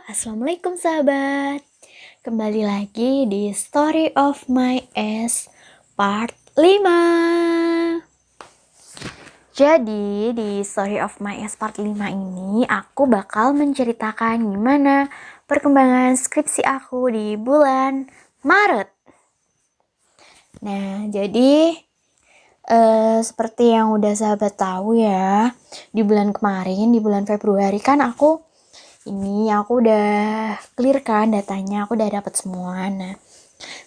Assalamualaikum sahabat. Kembali lagi di Story of My Ass part 5. Jadi di Story of My Ass part 5 ini aku bakal menceritakan gimana perkembangan skripsi aku di bulan Maret. Nah, jadi seperti yang udah sahabat tahu ya, di bulan kemarin, di bulan Februari kan aku udah clear kan datanya, aku udah dapat semua. Nah,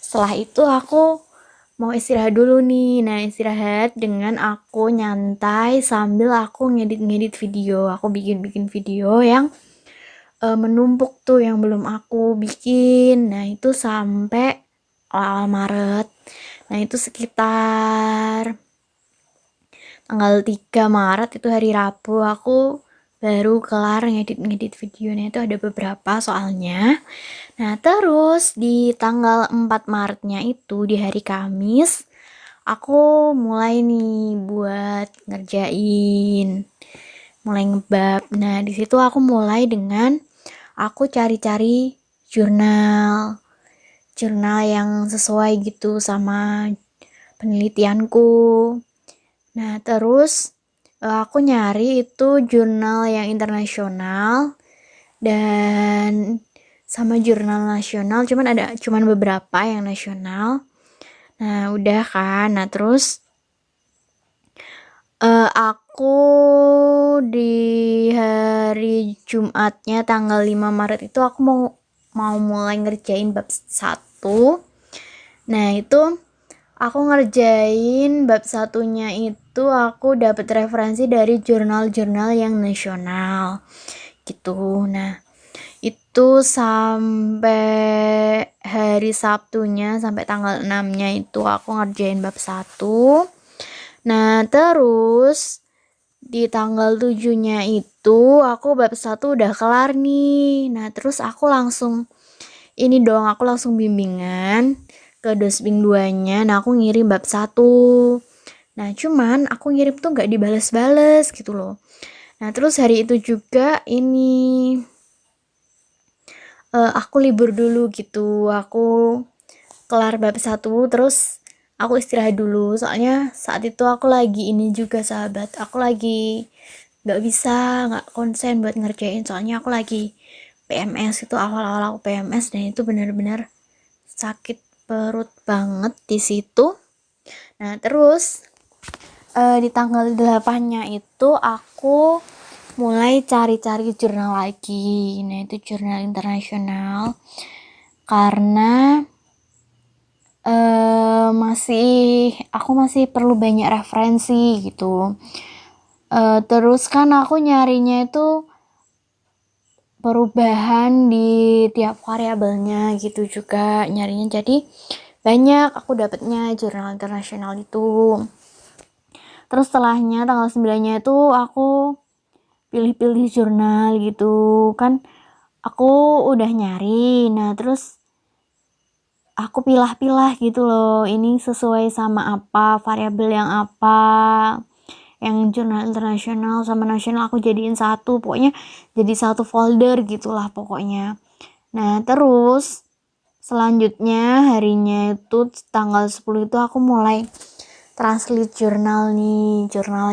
setelah itu aku mau istirahat dulu nih. Nah, istirahat dengan aku nyantai sambil aku ngedit video. Aku bikin video yang menumpuk tuh yang belum aku bikin. Nah, itu sampai awal Maret. Nah, itu sekitar tanggal 3 Maret itu hari Rabu aku baru kelar ngedit videonya. Itu ada beberapa soalnya. Nah, terus di tanggal 4 Maretnya itu di hari Kamis aku mulai nih buat ngerjain, mulai ngebab. Nah, di situ aku mulai dengan aku cari-cari jurnal yang sesuai gitu sama penelitianku. Nah, terus aku nyari itu jurnal yang internasional dan sama jurnal nasional, cuman beberapa yang nasional. Nah, udah kan. Nah, terus aku di hari Jumatnya tanggal 5 Maret itu aku mau mulai ngerjain bab 1. Nah, itu aku ngerjain bab 1-nya itu aku dapat referensi dari jurnal-jurnal yang nasional gitu. Nah, itu sampai hari Sabtunya, sampai tanggal 6-nya itu aku ngerjain bab 1. Nah, terus di tanggal 7-nya itu aku bab 1 udah kelar nih. Nah, terus aku langsung bimbingan ke Dosbing 2-nya. Nah, aku ngirim bab 1. Nah, cuman aku ngirim tuh gak dibales-bales gitu loh. Nah, terus hari itu juga aku libur dulu gitu. Aku kelar bab 1 terus aku istirahat dulu. Soalnya saat itu aku lagi juga sahabat. Aku lagi gak konsen buat ngerjain. Soalnya aku lagi PMS, itu awal-awal aku PMS dan itu benar-benar sakit perut banget di situ. Nah, terus di tanggal 8-nya itu aku mulai cari-cari jurnal lagi. Nah, itu jurnal internasional karena aku masih perlu banyak referensi gitu. Terus kan aku nyarinya itu perubahan di tiap variabelnya gitu juga nyarinya, jadi banyak aku dapetnya jurnal internasional itu. Terus setelahnya tanggal 9-nya itu aku pilih-pilih jurnal gitu kan, aku udah nyari. Nah, terus aku pilah-pilah gitu loh, ini sesuai sama apa, variabel yang apa, yang jurnal internasional sama nasional aku jadiin satu, pokoknya jadi satu folder gitulah pokoknya. Nah, terus selanjutnya harinya itu tanggal 10 itu aku mulai translate jurnal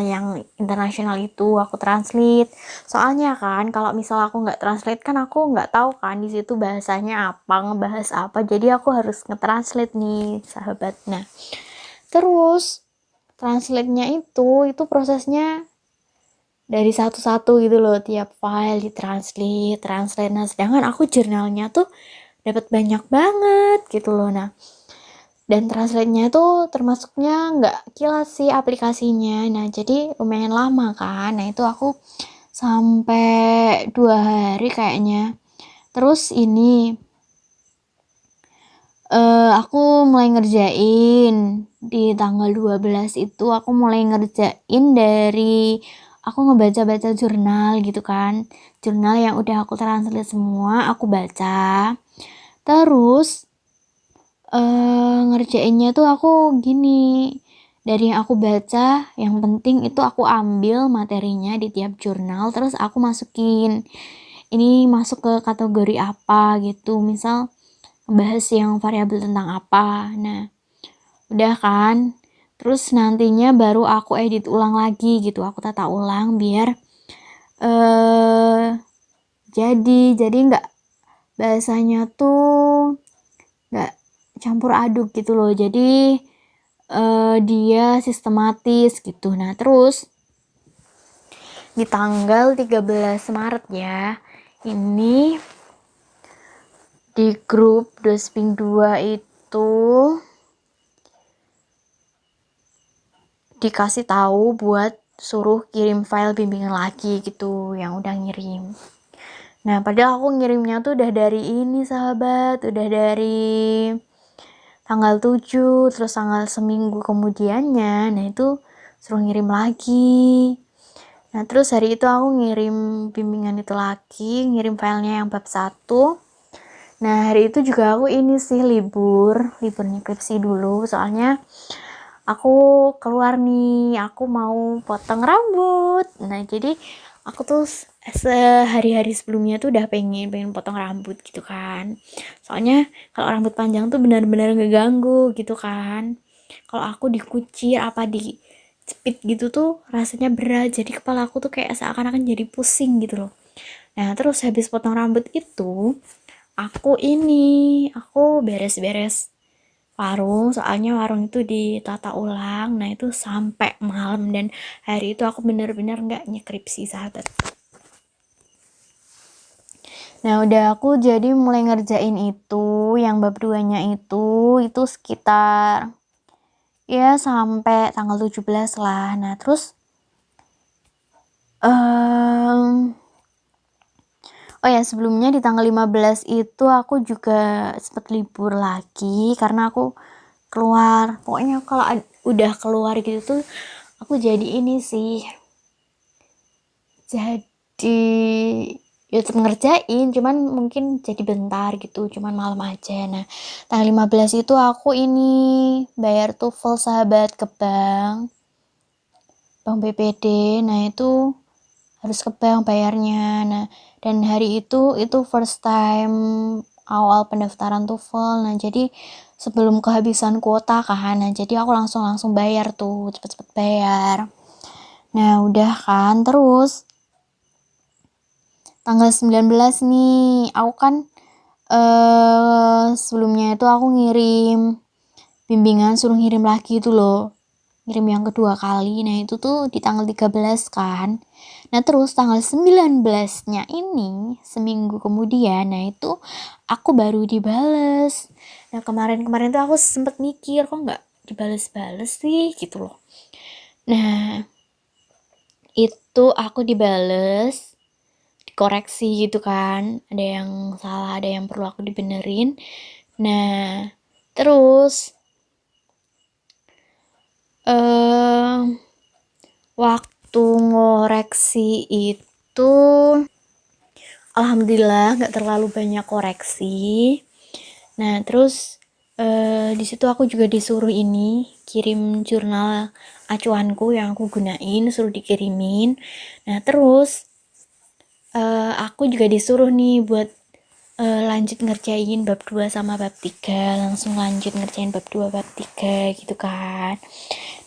yang internasional itu aku translate. Soalnya kan kalau misal aku nggak translate kan aku nggak tahu kan di situ bahasanya apa, ngebahas apa, jadi aku harus nge-translate nih sahabat. Nah, terus translate-nya itu prosesnya dari satu-satu gitu loh, tiap file translate. Nah, sedangkan aku jurnalnya tuh dapat banyak banget gitu loh. Nah, dan translate-nya itu termasuknya nggak kilat sih aplikasinya. Nah, jadi lumayan lama kan. Nah, itu aku sampai 2 hari kayaknya. Terus aku mulai ngerjain di tanggal 12 itu. Aku mulai ngerjain dari aku ngebaca-baca jurnal gitu kan. Jurnal yang udah aku translate semua aku baca. Terus ngerjainnya tuh aku gini, dari yang aku baca yang penting itu aku ambil materinya di tiap jurnal, terus aku masukin ini masuk ke kategori apa gitu, misal bahas yang variabel tentang apa. Nah udah kan, terus nantinya baru aku edit ulang lagi gitu, aku tata ulang biar jadi nggak, bahasanya tuh nggak campur aduk gitu loh, jadi dia sistematis gitu. Nah terus di tanggal 13 Maret ya, ini di grup Dosping 2 itu dikasih tahu buat suruh kirim file bimbingan lagi gitu yang udah ngirim. Nah padahal aku ngirimnya tuh udah dari ini sahabat, udah dari tanggal 7, terus tanggal seminggu kemudiannya, nah itu suruh ngirim lagi. Nah terus hari itu aku ngirim bimbingan itu lagi, ngirim filenya yang bab 1. Nah hari itu juga aku ini sih libur skripsi dulu, soalnya aku keluar nih, aku mau potong rambut. Nah jadi aku tuh sehari-hari sebelumnya tuh udah pengen potong rambut gitu kan, soalnya kalau rambut panjang tuh benar-benar ngeganggu gitu kan. Kalau aku dikucir apa dicepit gitu tuh rasanya berat, jadi kepala aku tuh kayak seakan-akan jadi pusing gitu loh. Nah terus habis potong rambut itu aku beres-beres warung, soalnya warung itu ditata ulang. Nah itu sampai malam, dan hari itu aku bener-bener nggak nyekripsi sahabat. Nah udah aku jadi mulai ngerjain itu yang bab 2 nya itu sekitar ya sampai tanggal 17 lah. Nah terus oh ya sebelumnya di tanggal 15 itu aku juga sempet libur lagi karena aku keluar. Pokoknya kalau udah keluar gitu tuh aku jadi ini sih, jadi ya tetap ngerjain, cuman mungkin jadi bentar gitu, cuman malam aja. Nah tanggal 15 itu aku ini bayar TOEFL sahabat ke bank BPD. Nah itu harus ke bank bayarnya. Nah dan hari itu first time awal pendaftaran TOEFL. Nah jadi sebelum kehabisan kuota kan, nah jadi aku langsung bayar tuh, cepet-cepet bayar. Nah udah kan, terus tanggal 19 nih aku kan sebelumnya itu aku ngirim bimbingan suruh ngirim lagi itu loh, ngirim yang kedua kali. Nah itu tuh di tanggal 13 kan. Nah terus tanggal 19 nya ini seminggu kemudian, nah itu aku baru dibales. Nah kemarin tuh aku sempet mikir kok nggak dibales-bales sih gitu loh. Nah itu aku dibales, dikoreksi gitu kan, ada yang salah, ada yang perlu aku dibenerin. Nah terus waktu ngoreksi itu alhamdulillah nggak terlalu banyak koreksi. Nah terus di situ aku juga disuruh ini kirim jurnal acuanku yang aku gunain, suruh dikirimin. Nah terus aku juga disuruh nih buat lanjut ngerjain bab 2 sama bab 3, langsung lanjut ngerjain bab 2 bab 3 gitu kan.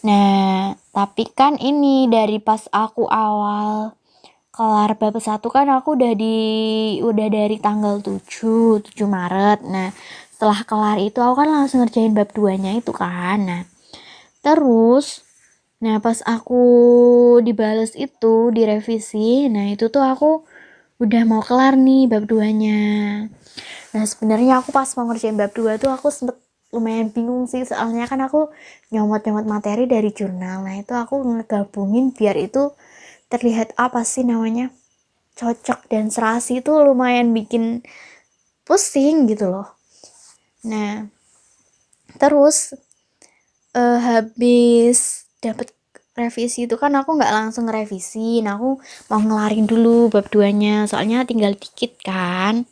Nah tapi kan ini dari pas aku awal kelar bab 1 kan aku udah dari tanggal 7 Maret. Nah setelah kelar itu aku kan langsung ngerjain bab 2 nya itu kan. Nah terus pas aku dibales itu direvisi, nah itu tuh aku udah mau kelar nih bab 2 nya. Nah sebenarnya aku pas mau ngerjain bab 2 tuh aku sempet lumayan bingung sih, soalnya kan aku nyomot materi dari jurnal. Nah itu aku ngegabungin biar itu terlihat apa sih namanya, cocok dan serasi, itu lumayan bikin pusing gitu loh. Nah terus habis dapet revisi itu kan aku nggak langsung ngerevisi. Nah aku mau ngelarin dulu bab 2 nya, soalnya tinggal dikit kan.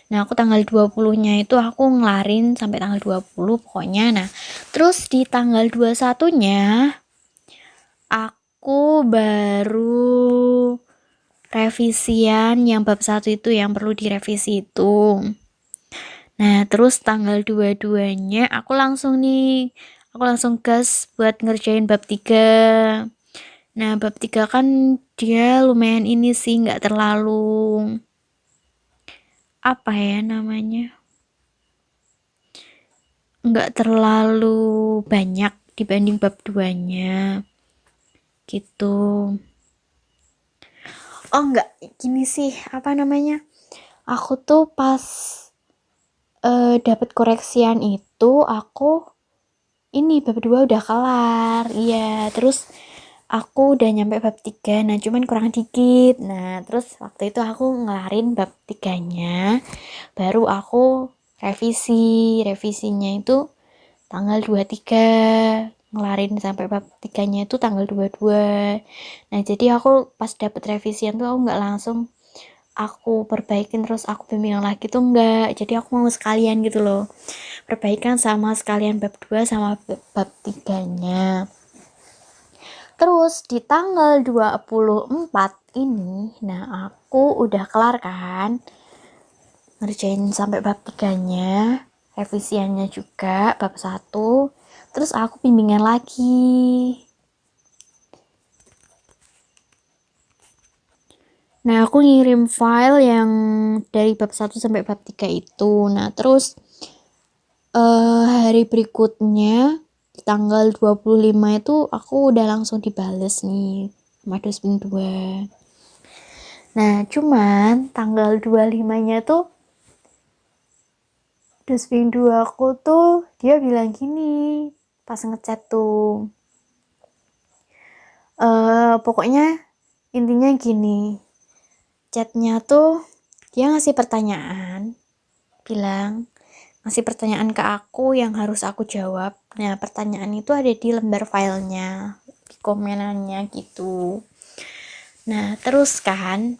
Nah aku tanggal 20 nya itu aku ngelarin sampai tanggal 20 pokoknya. Nah terus di tanggal 21 nya aku baru revisian yang bab 1 itu yang perlu direvisi itu. Nah, terus tanggal 22-nya aku langsung gas buat ngerjain bab 3. Nah, bab 3 kan dia lumayan ini sih, nggak terlalu apa ya namanya, nggak terlalu banyak dibanding bab 2-nya gitu. Oh enggak, gini sih, apa namanya, aku tuh pas dapat koreksian itu aku ini bab 2 udah kelar. Iya, terus aku udah nyampe bab 3. Nah, cuman kurang dikit. Nah, terus waktu itu aku ngelarin bab 3-nya, baru aku revisinya itu tanggal 23. Ngelarin sampai bab 3-nya itu tanggal 22. Nah, jadi aku pas dapet revisian tuh aku nggak langsung aku perbaikin terus aku bimbingan lagi tuh enggak. Jadi aku mau sekalian gitu loh, perbaikan sama sekalian bab 2 sama bab 3-nya. Terus di tanggal 24 ini, nah aku udah kelar kan ngerjain sampai bab 3-nya, revisiannya juga bab 1. Terus aku bimbingan lagi. Nah, aku ngirim file yang dari bab 1 sampai bab 3 itu. Nah, terus hari berikutnya di tanggal 25 itu aku udah langsung dibales nih sama dosen 2. Nah, cuman tanggal 25-nya tuh dosen 2 aku tuh dia bilang gini pas ngechat tuh. Pokoknya intinya gini. Chatnya tuh dia ngasih pertanyaan, bilang ngasih pertanyaan ke aku yang harus aku jawab. Nah, pertanyaan itu ada di lembar filenya, di komenannya gitu. Nah, terus kan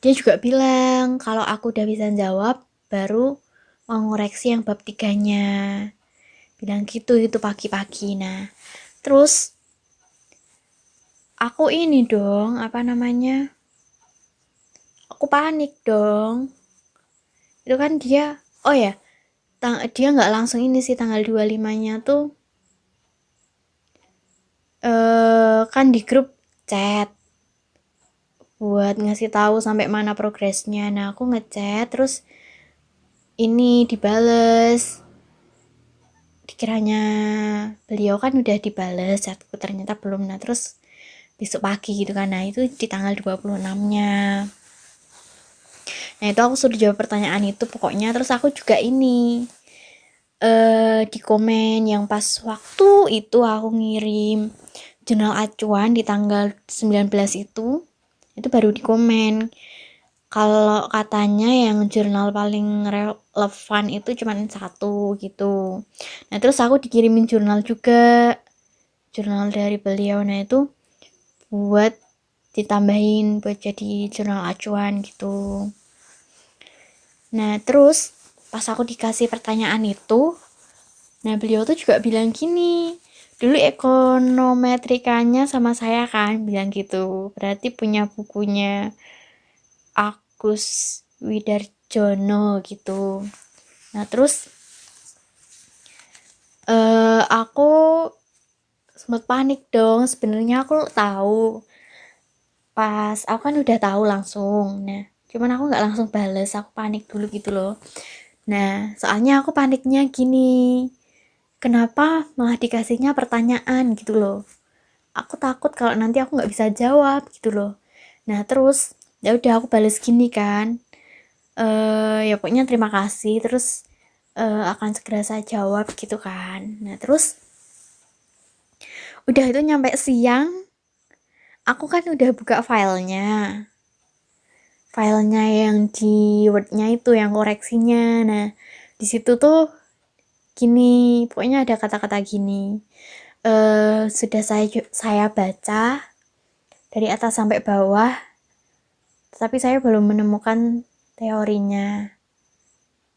dia juga bilang kalau aku udah bisa jawab baru mau ngoreksi yang bab 3-nya. Bilang gitu itu pagi-pagi. Nah, terus aku ini dong, apa namanya? Aku panik dong. Itu kan dia, oh ya, dia nggak langsung ini sih tanggal 25-nya tuh kan di grup chat buat ngasih tahu sampai mana progresnya. Nah, aku ngechat terus ini dibales. Dikiranya beliau kan udah dibales chatku, ternyata belum. Nah, terus besok pagi gitu kan. Nah, itu di tanggal 26-nya. Nah, itu aku sudah jawab pertanyaan itu pokoknya. Terus aku juga ini di komen yang pas waktu itu aku ngirim jurnal acuan di tanggal 19 itu baru di komen kalau katanya yang jurnal paling relevan itu cuma 1 gitu. Nah, terus aku dikirimin jurnal juga, jurnal dari beliau. Nah, itu buat ditambahin buat jadi jurnal acuan gitu. Nah, terus pas aku dikasih pertanyaan itu, nah beliau tuh juga bilang gini, dulu ekonometrikanya sama saya kan, bilang gitu. Berarti punya bukunya Agus Widarjono gitu. Nah, terus aku sempat panik dong. Sebenarnya aku tahu. Pas aku kan udah tahu langsung. Nah, cuman aku nggak langsung bales. Aku panik dulu gitu loh. Nah, soalnya aku paniknya gini. Kenapa malah dikasihnya pertanyaan gitu loh. Aku takut kalau nanti aku nggak bisa jawab gitu loh. Nah, terus ya udah aku bales gini kan. Ya pokoknya terima kasih, terus akan segera saya jawab gitu kan. Nah, terus udah itu nyampe siang, aku kan udah buka filenya yang di Word-nya itu yang koreksinya. Nah, di situ tuh gini, pokoknya ada kata-kata gini, sudah saya baca dari atas sampai bawah, tapi saya belum menemukan teorinya.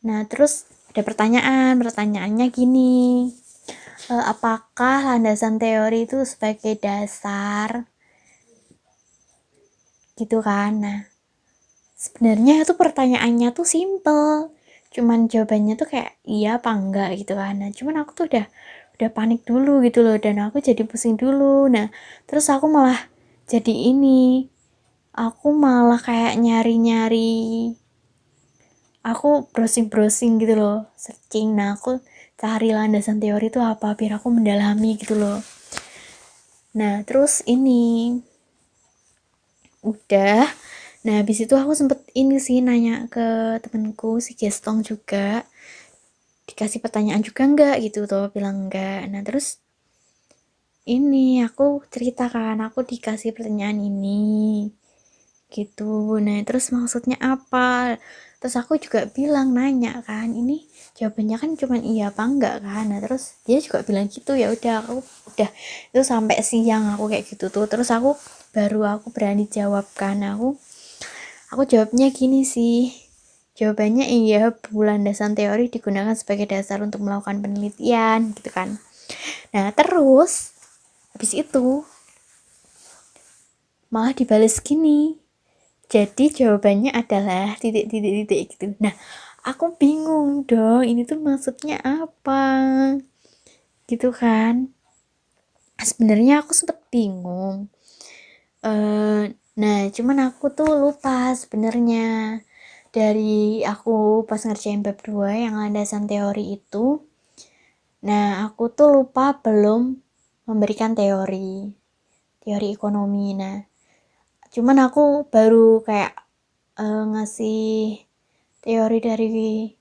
Nah, terus ada pertanyaannya gini, apakah landasan teori itu sebagai dasar gitu kan. Nah, sebenarnya itu pertanyaannya tuh simple, cuman jawabannya tuh kayak iya apa enggak gitu kan. Nah, cuman aku tuh udah panik dulu gitu loh, dan aku jadi pusing dulu. Nah, terus aku malah jadi ini, aku malah kayak nyari-nyari, aku browsing-browsing gitu loh, searching. Nah, aku cari landasan teori itu apa biar aku mendalami gitu loh. Nah, terus ini udah. Nah, habis itu aku sempet ini sih nanya ke temenku si Gestong juga, dikasih pertanyaan juga enggak gitu tuh, bilang enggak. Nah, terus ini aku ceritakan aku dikasih pertanyaan ini gitu. Nah, terus maksudnya apa? Terus aku juga bilang nanya kan, ini jawabannya kan cuman iya apa enggak kan. Nah, terus dia juga bilang gitu. Ya udah, aku udah itu sampai siang aku kayak gitu tuh. Terus aku berani jawab kan. Aku jawabnya gini sih. Jawabannya iya, landasan teori digunakan sebagai dasar untuk melakukan penelitian gitu kan. Nah, terus habis itu malah dibales gini. Jadi jawabannya adalah titik gitu. Nah, aku bingung dong, ini tuh maksudnya apa? Gitu kan. Sebenarnya aku sempet bingung. Nah, cuman aku tuh lupa sebenarnya. Dari aku pas ngerjain bab 2 yang landasan teori itu. Nah, aku tuh lupa belum memberikan teori ekonomi. Nah, cuman aku baru kayak ngasih teori dari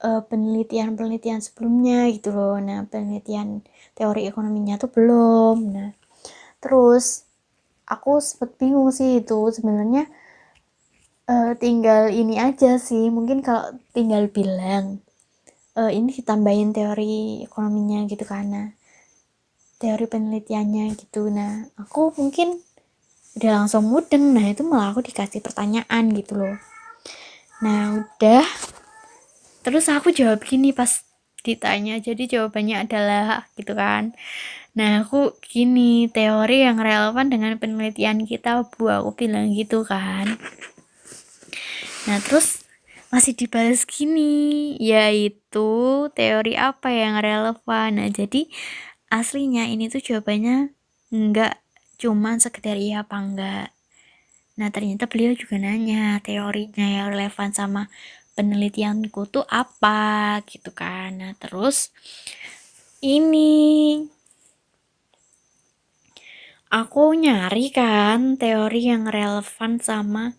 penelitian sebelumnya gitu loh. Nah, penelitian teori ekonominya tuh belum. Nah, terus aku sempet bingung sih itu sebenarnya. Tinggal ini aja sih, mungkin kalau tinggal bilang ini ditambahin teori ekonominya gitu karena teori penelitiannya gitu. Nah, aku mungkin udah langsung mudeng. Nah, itu malah aku dikasih pertanyaan gitu loh. Nah, udah. Terus aku jawab gini pas ditanya. Jadi jawabannya adalah gitu kan. Nah, aku gini, teori yang relevan dengan penelitian kita, Bu. Aku bilang gitu kan. Nah, terus masih dibales gini, yaitu teori apa yang relevan. Nah, jadi aslinya ini tuh jawabannya enggak cuman sekedar iya apa enggak. Nah, ternyata beliau juga nanya teorinya yang relevan sama penelitianku tuh apa gitu kan. Nah, terus ini aku nyari kan teori yang relevan sama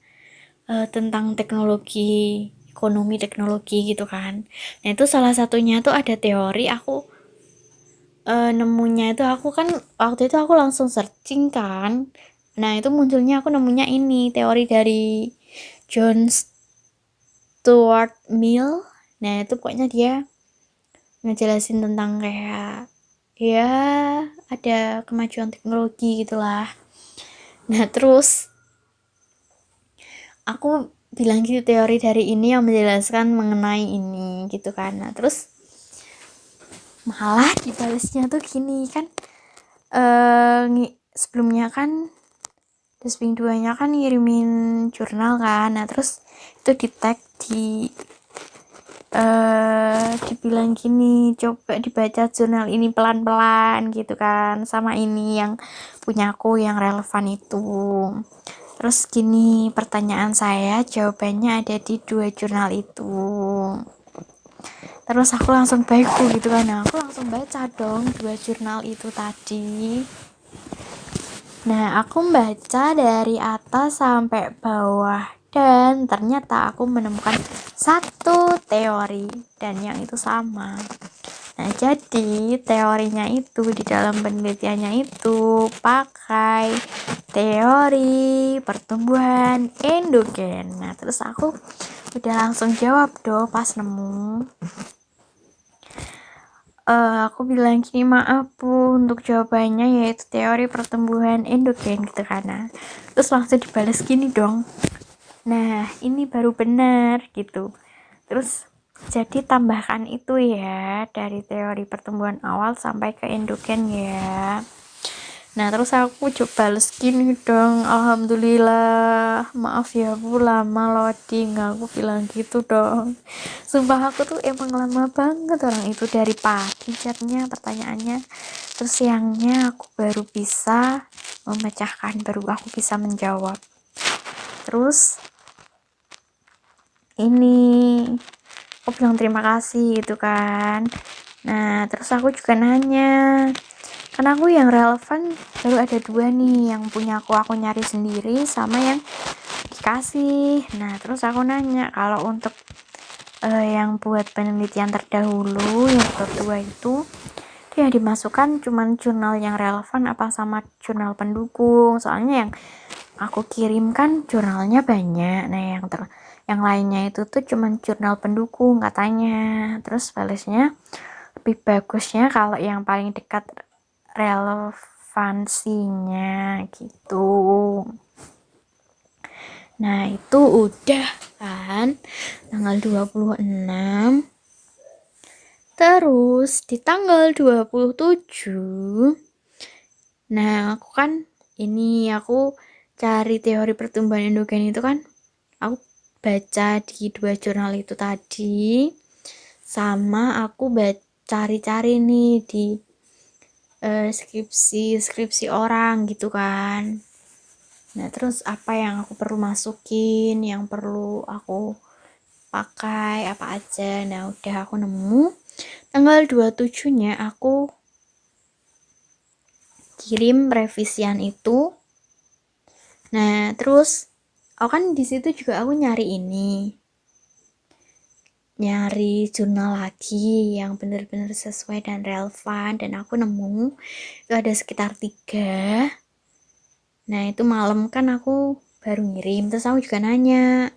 tentang ekonomi teknologi gitu kan. Nah, itu salah satunya tuh ada teori. Aku nemunya itu, aku kan waktu itu aku langsung searching kan. Nah, itu munculnya aku nemunya ini teori dari John Stuart Mill. Nah, itu pokoknya dia ngejelasin tentang kayak ya ada kemajuan teknologi gitulah. Nah, terus aku bilang gitu, teori dari ini yang menjelaskan mengenai ini gitu kan. Nah, terus malah dibalesnya tuh gini kan, sebelumnya kan Desping 2 nya kan ngirimin jurnal kan. Nah, terus itu di tag dibilang gini, coba dibaca jurnal ini pelan-pelan gitu kan, sama ini yang punyaku yang relevan itu. Terus gini, pertanyaan saya jawabannya ada di 2 jurnal itu. Terus aku langsung baku gitu kan. Nah, aku langsung baca dong 2 jurnal itu tadi. Nah, aku baca dari atas sampai bawah dan ternyata aku menemukan satu teori dan yang itu sama. Nah, jadi teorinya itu di dalam penelitiannya itu pakai teori pertumbuhan endogen. Nah, terus aku udah langsung jawab dong pas nemu. Aku bilang gini, maaf Bu, untuk jawabannya yaitu teori pertumbuhan endogen gitu kan. Terus langsung dibales gini dong. Nah, ini baru benar gitu. Terus jadi tambahkan itu ya, dari teori pertumbuhan awal sampai ke endogen ya. Nah terus aku coba bales gini dong, alhamdulillah, maaf ya Bu lama loading, aku bilang gitu dong. Sumpah aku tuh emang lama banget orang itu, dari pagi chatnya, pertanyaannya, terus siangnya aku baru bisa memecahkan, baru aku bisa menjawab. Terus ini aku bilang terima kasih gitu kan. Nah terus aku juga nanya, karena aku yang relevan baru ada 2 nih, yang punya aku nyari sendiri sama yang dikasih. Nah terus aku nanya, kalau untuk yang buat penelitian terdahulu yang kedua itu yang dimasukkan cuman jurnal yang relevan apa sama jurnal pendukung, soalnya yang aku kirimkan jurnalnya banyak. Nah yang lainnya itu tuh cuman jurnal pendukung katanya. Terus balesnya lebih bagusnya kalau yang paling dekat relevansinya gitu. Nah itu udah kan tanggal 26. Terus di tanggal 27, nah aku kan aku cari teori pertumbuhan endogen itu kan, aku baca di 2 jurnal itu tadi, sama aku cari-cari nih di skripsi orang gitu kan. Nah terus apa yang aku perlu masukin, yang perlu aku pakai apa aja. Nah udah aku nemu tanggal 27 nya aku kirim revisian itu. Nah terus aku kan di situ juga aku nyari jurnal lagi yang benar-benar sesuai dan relevan, dan aku nemu itu ada sekitar 3. Nah itu malam kan aku baru ngirim, terus aku juga nanya,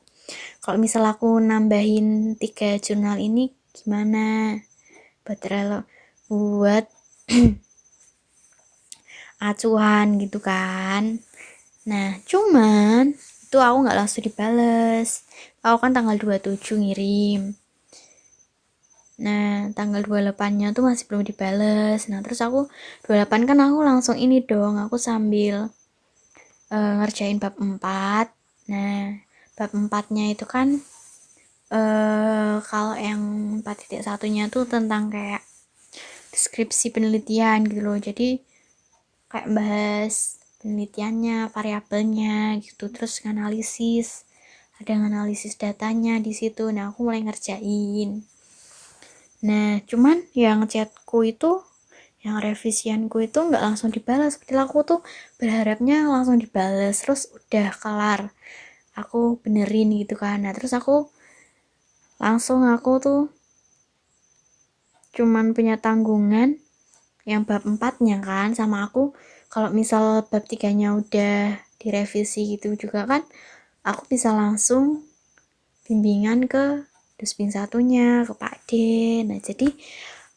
kalau misal aku nambahin 3 jurnal ini gimana buat acuan gitu kan. Nah cuman itu aku nggak langsung dibales, aku kan tanggal 27 ngirim. Nah tanggal 28 nya tuh masih belum dibales. Nah terus aku 28 kan aku langsung ini dong, aku sambil ngerjain bab 4. Nah bab 4 nya itu kan kalau yang 4.1 nya tuh tentang kayak deskripsi penelitian gitu loh, jadi kayak bahas penelitiannya, variabelnya gitu, terus nganalisis, ada nganalisis datanya di situ. Nah aku mulai ngerjain. Nah cuman yang chatku itu, yang revisianku itu nggak langsung dibalas, padahal aku tuh berharapnya langsung dibalas terus udah kelar aku benerin gitu kan. Nah terus aku tuh cuman punya tanggungan yang bab 4 nya kan, sama aku kalau misal bab 3 nya udah direvisi gitu juga kan, aku bisa langsung bimbingan ke Duspin 1 nya ke Pak D. Nah jadi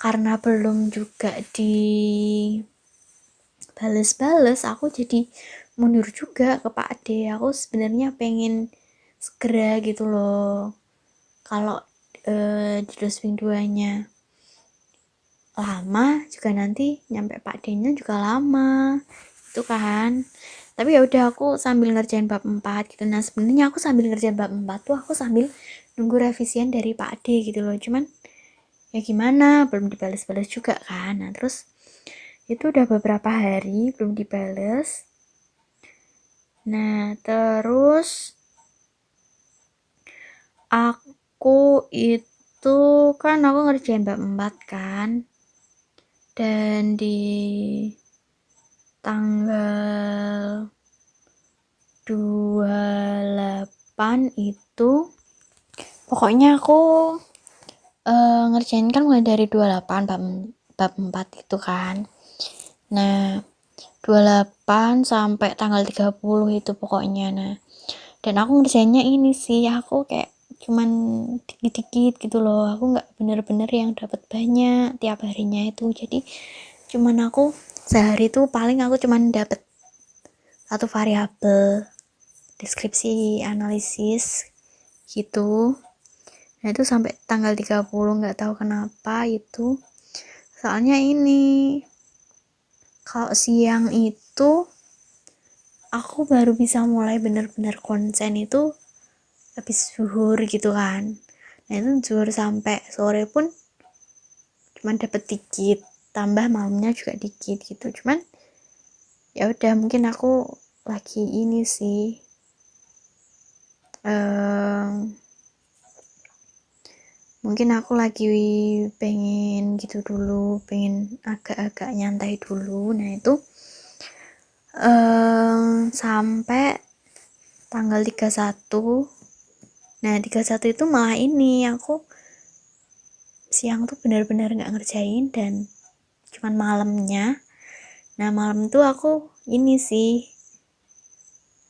karena belum juga dibales-bales, aku jadi mundur juga ke Pak D. Aku sebenarnya pengen segera gitu loh, kalau di Duspin 2 nya lama juga nanti nyampe Pak D nya juga lama itu kan. Tapi ya udah aku sambil ngerjain bab 4 gitu. Nah sebenarnya aku sambil ngerjain bab 4 tuh aku sambil nunggu revisian dari Pak D gitu loh, cuman ya gimana, belum dibales-bales juga kan. Nah terus itu udah beberapa hari belum dibales. Nah terus aku itu kan aku ngerjain bab 4 kan, dan di tanggal 28 itu pokoknya aku ngerjain kan mulai dari 28 bab 4 itu kan. Nah 28 sampai tanggal 30 itu pokoknya. Nah dan aku ngerjainnya ini sih, aku kayak cuman dikit-dikit gitu loh, aku nggak bener-bener yang dapat banyak tiap harinya itu. Jadi cuman aku sehari tuh paling aku cuman dapat 1 variabel deskripsi analisis gitu. Nah itu sampai tanggal 30 nggak tahu kenapa itu, soalnya ini Kalau siang itu aku baru bisa mulai bener-bener konsen itu habis zuhur gitu kan. Nah itu zuhur sampai sore pun cuman dapet dikit, tambah malamnya juga dikit gitu. Cuman ya udah, mungkin aku lagi ini sih mungkin aku lagi pengen gitu dulu, pengen agak-agak nyantai dulu. Nah itu sampai tanggal 31. Nah 31 itu malah ini aku siang tuh benar-benar gak ngerjain dan cuman malamnya. Nah malam tuh aku ini sih,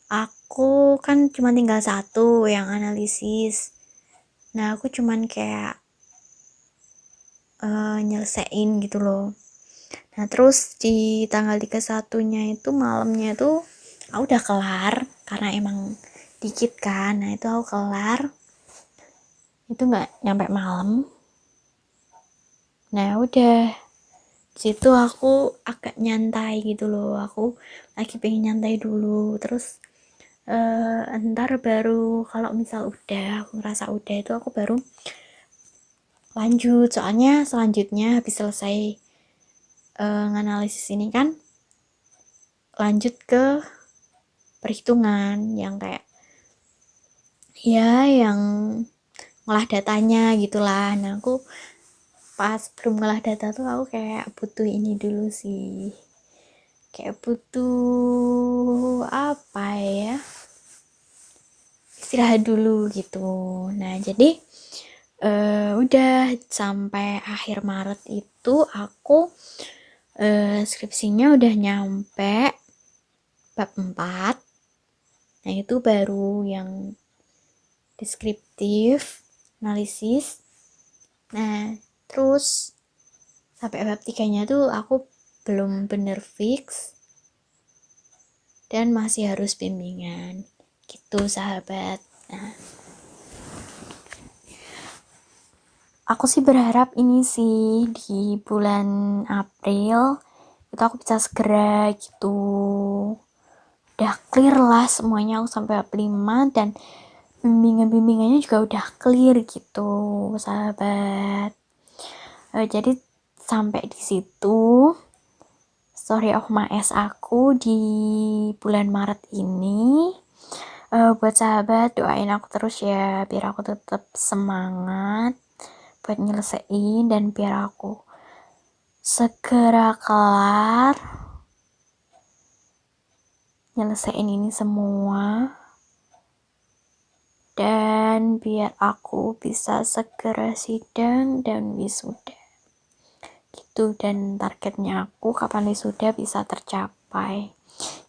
aku kan cuma tinggal satu yang analisis. Nah aku cuman kayak nyelesain gitu loh. Nah terus di tanggal 31 nya itu malamnya tuh aku udah kelar karena emang dikit kan. Nah itu aku kelar, itu gak nyampe malam. Nah udah situ aku agak nyantai gitu loh, aku lagi pengen nyantai dulu. Terus ntar baru kalau misal udah aku ngerasa udah itu aku baru lanjut, soalnya selanjutnya habis selesai nganalisis ini kan lanjut ke perhitungan yang kayak ya yang ngolah datanya gitulah. Nah aku pas belum ngolah data tuh aku kayak butuh ini dulu sih, kayak butuh apa ya, istirahat dulu gitu. Nah jadi udah sampai akhir Maret itu aku skripsinya udah nyampe bab 4. Nah itu baru yang deskriptif, analisis. Nah terus sampai bab 3 nya tuh aku belum bener fix dan masih harus bimbingan gitu sahabat. Nah aku sih berharap ini sih di bulan April itu aku bisa segera gitu udah clear lah semuanya, aku sampai bab 5 dan bimbingannya juga udah clear gitu sahabat. Jadi sampai di situ story of my ass aku di bulan Maret ini. Buat sahabat doain aku terus ya biar aku tetap semangat buat nyelesain dan biar aku segera kelar nyelesain ini semua dan biar aku bisa segera sidang dan wisuda gitu. Dan targetnya aku kapan wisuda bisa tercapai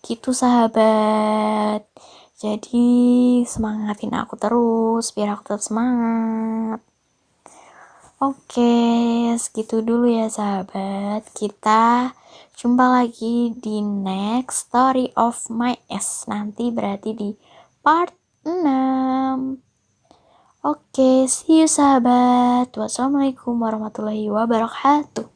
gitu sahabat. Jadi semangatin aku terus biar aku tetap semangat. Oke, segitu dulu ya sahabat. Kita jumpa lagi di next story of my ass. Nanti berarti di part 6. Oke, see you sahabat. Wassalamualaikum warahmatullahi wabarakatuh.